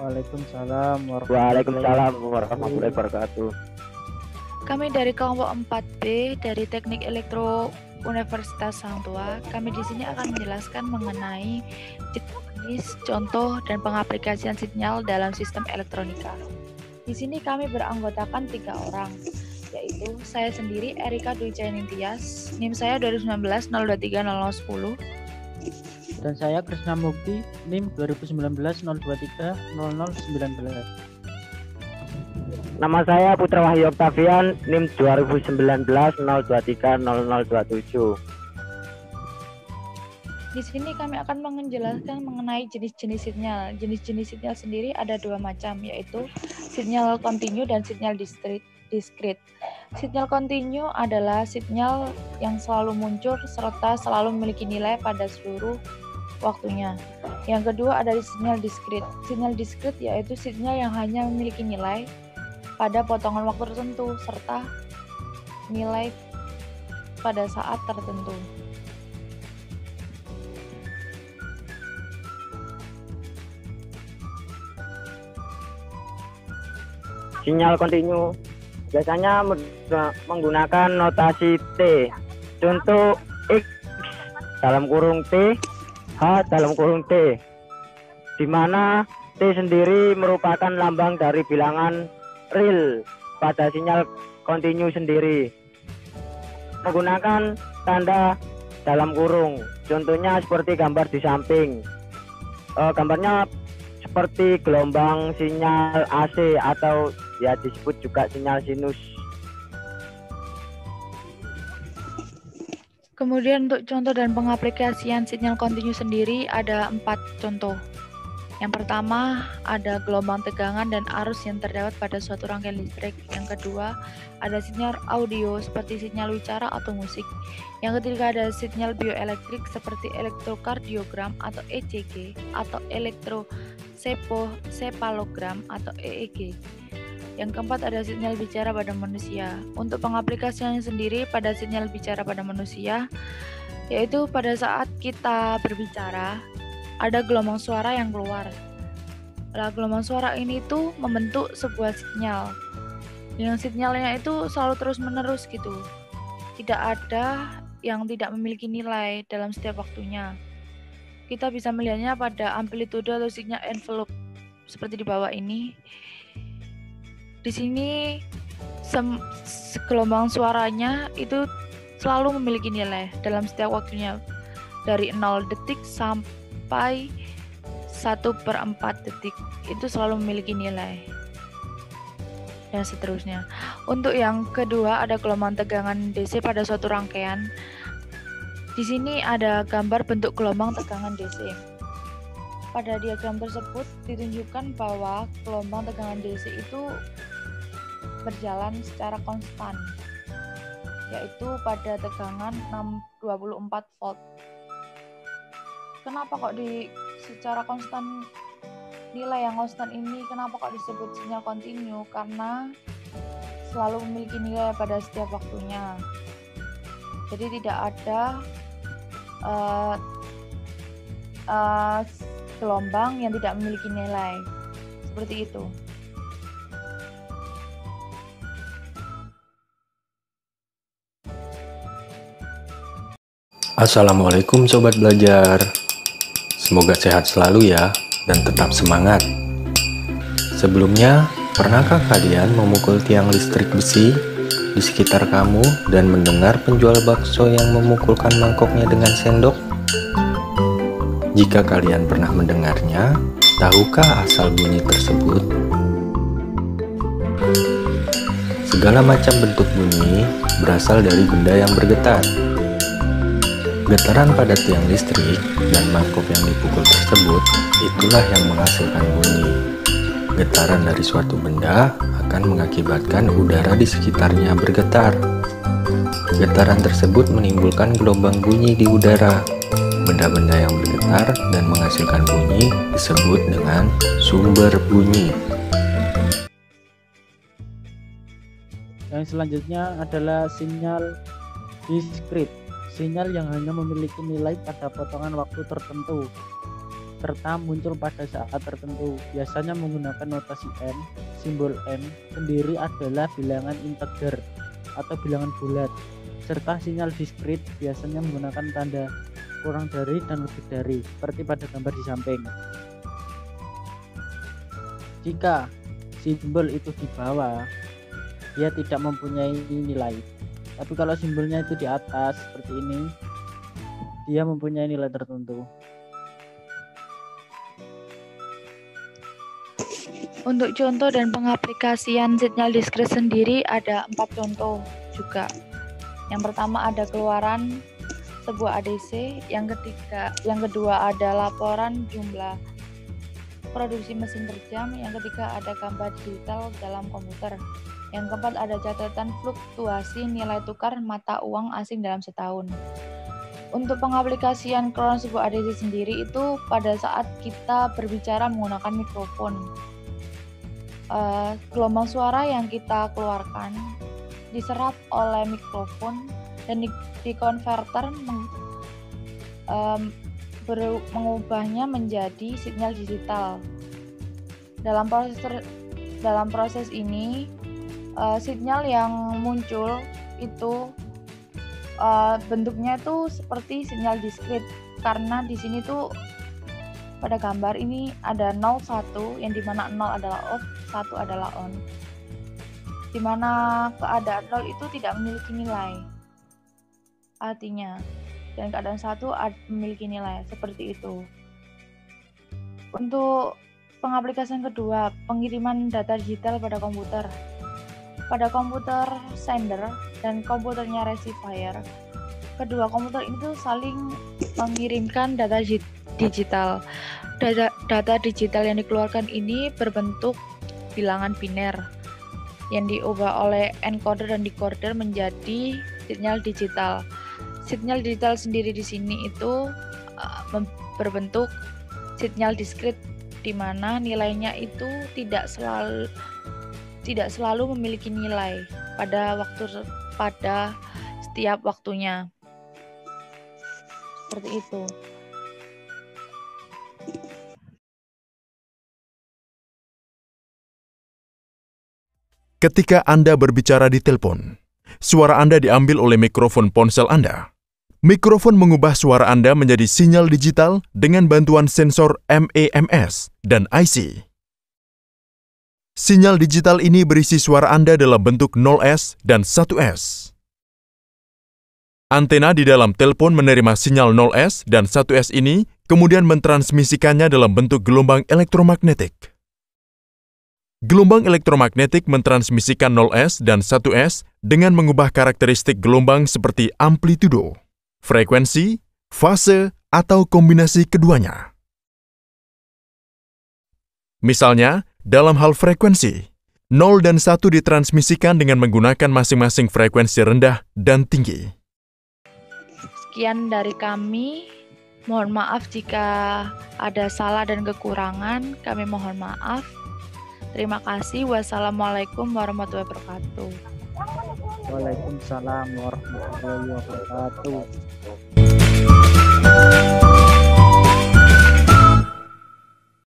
Waalaikumsalam Waalaikumsalam warahmatullahi warahmatullahi wabarakatuh. wabarakatuh. Kami dari kelompok 4B dari Teknik Elektro Universitas Hang Tua. Kami di sini akan menjelaskan mengenai jenis, contoh, dan pengaplikasian sinyal dalam sistem elektronika. Di sini kami beranggotakan 3 orang, yaitu saya sendiri Erika Dwi Cainingtyas, NIM saya 2019 023 0010. Dan saya Krisna Mukti, NIM 2019 023 0019. Nama saya Putra Wahyu Octavian, NIM 2019 023 0027. Di sini kami akan menjelaskan mengenai jenis-jenis sinyal. Jenis-jenis sinyal sendiri ada 2 macam, yaitu sinyal kontinu dan sinyal diskrit. Sinyal kontinu adalah sinyal yang selalu muncul serta selalu memiliki nilai pada seluruh waktunya. Yang kedua ada sinyal diskrit. Sinyal diskrit yaitu sinyal yang hanya memiliki nilai pada potongan waktu tertentu serta nilai pada saat tertentu. Sinyal kontinu biasanya menggunakan notasi T. Contoh X dalam kurung T, H dalam kurung T, di mana T sendiri merupakan lambang dari bilangan real pada sinyal kontinu sendiri. Menggunakan tanda dalam kurung, contohnya seperti gambar di samping. Gambarnya seperti gelombang sinyal AC atau ya disebut juga sinyal sinus. Kemudian untuk contoh dan pengaplikasian sinyal kontinu sendiri ada 4 contoh. Yang pertama ada gelombang tegangan dan arus yang terdapat pada suatu rangkaian listrik. Yang kedua ada sinyal audio seperti sinyal wicara atau musik. Yang ketiga ada sinyal bioelektrik seperti elektrokardiogram atau ECG atau elektrosepalogram atau EEG. Yang keempat ada sinyal bicara pada manusia. Untuk pengaplikasiannya sendiri pada sinyal bicara pada manusia, yaitu pada saat kita berbicara, ada gelombang suara yang keluar. Nah, gelombang suara ini tuh membentuk sebuah sinyal. Yang sinyalnya itu selalu terus-menerus gitu. Tidak ada yang tidak memiliki nilai dalam setiap waktunya. Kita bisa melihatnya pada amplitude atau sinyal envelope seperti di bawah ini. Di sini gelombang suaranya itu selalu memiliki nilai dalam setiap waktunya dari 0 detik sampai 1/4 detik itu selalu memiliki nilai dan seterusnya. Untuk yang kedua ada gelombang tegangan DC pada suatu rangkaian. Di sini ada gambar bentuk gelombang tegangan DC. Pada diagram tersebut ditunjukkan bahwa gelombang tegangan DC itu berjalan secara konstan, yaitu pada tegangan 624 volt. Kenapa kok secara konstan, nilai yang konstan ini kenapa kok disebut sinyal kontinu? Karena selalu memiliki nilai pada setiap waktunya. Jadi tidak ada gelombang yang tidak memiliki nilai. Seperti itu. Assalamualaikum Sobat Belajar. Semoga sehat selalu ya dan tetap semangat. Sebelumnya, pernahkah kalian memukul tiang listrik besi di sekitar kamu dan mendengar penjual bakso yang memukulkan mangkoknya dengan sendok? Jika kalian pernah mendengarnya, tahukah asal bunyi tersebut? Segala macam bentuk bunyi berasal dari benda yang bergetar. Getaran pada tiang listrik dan mangkok yang dipukul tersebut itulah yang menghasilkan bunyi. Getaran dari suatu benda akan mengakibatkan udara di sekitarnya bergetar. Getaran tersebut menimbulkan gelombang bunyi di udara. Benda-benda yang bergetar dan menghasilkan bunyi disebut dengan sumber bunyi. Yang selanjutnya adalah sinyal diskrit. Sinyal yang hanya memiliki nilai pada potongan waktu tertentu. serta muncul pada saat tertentu. Biasanya menggunakan notasi M. Simbol M sendiri adalah bilangan integer atau bilangan bulat, serta sinyal diskrit biasanya menggunakan tanda kurang dari dan lebih dari, seperti pada gambar di samping. Jika simbol itu di bawah, dia tidak mempunyai nilai. Tapi kalau simbolnya itu di atas seperti ini, dia mempunyai nilai tertentu. Untuk contoh dan pengaplikasian sinyal diskrit sendiri ada 4 contoh juga. Yang pertama ada keluaran sebuah ADC, yang kedua ada laporan jumlah produksi mesin per jam, yang ketiga ada gambar digital dalam komputer, yang keempat ada catatan fluktuasi nilai tukar mata uang asing dalam setahun. Untuk pengaplikasian keluaran sebuah ADC sendiri itu pada saat kita berbicara menggunakan mikrofon. Gelombang suara yang kita keluarkan diserap oleh mikrofon dan di konverter mengubahnya menjadi sinyal digital. Dalam proses ini sinyal yang muncul itu bentuknya itu seperti sinyal diskrit, karena di sini tuh pada gambar ini ada 0, 1, yang dimana 0 adalah off, 1 adalah on, dimana keadaan 0 itu tidak memiliki nilai artinya, dan keadaan 1 memiliki nilai, seperti itu. Untuk pengaplikasian kedua, pengiriman data digital pada komputer. Pada komputer sender dan komputernya receiver, kedua komputer itu saling mengirimkan data digital. Data digital yang dikeluarkan ini berbentuk bilangan biner yang diubah oleh encoder dan decoder menjadi sinyal digital. Sinyal digital sendiri di sini itu berbentuk sinyal diskrit, di mana nilainya itu tidak selalu memiliki nilai pada setiap waktunya. Seperti itu. Ketika Anda berbicara di telepon, suara Anda diambil oleh mikrofon ponsel Anda. Mikrofon mengubah suara Anda menjadi sinyal digital dengan bantuan sensor MEMS dan IC. Sinyal digital ini berisi suara Anda dalam bentuk 0S dan 1S. Antena di dalam telepon menerima sinyal 0S dan 1S ini, kemudian mentransmisikannya dalam bentuk gelombang elektromagnetik. Gelombang elektromagnetik mentransmisikan 0S dan 1S dengan mengubah karakteristik gelombang seperti amplitudo, frekuensi, fase, atau kombinasi keduanya. Misalnya, dalam hal frekuensi, 0 dan 1 ditransmisikan dengan menggunakan masing-masing frekuensi rendah dan tinggi. Sekian dari kami. Mohon maaf jika ada salah dan kekurangan. Kami mohon maaf. Terima kasih. Wassalamualaikum warahmatullahi wabarakatuh. Waalaikumsalam warahmatullahi wabarakatuh.